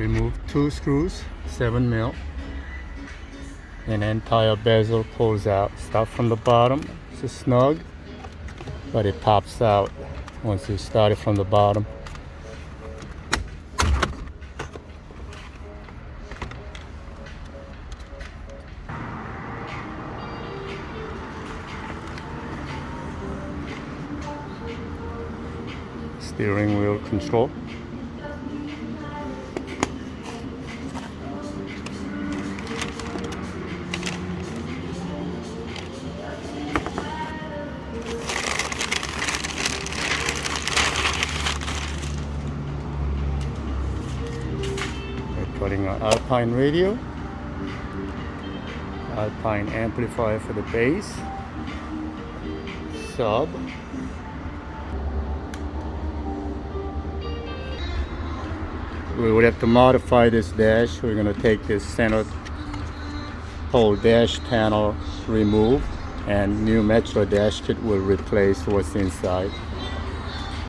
remove 2 screws, 7 mil. An entire bezel pulls out. Start from the bottom. It's snug, but it pops out once you start it from the bottom. Steering wheel control. We're putting an alpine radio, alpine amplifier for the bass, sub. We would have to modify this dash. We're going to take this center whole dash panel, remove, and new Metra dash kit will replace what's inside.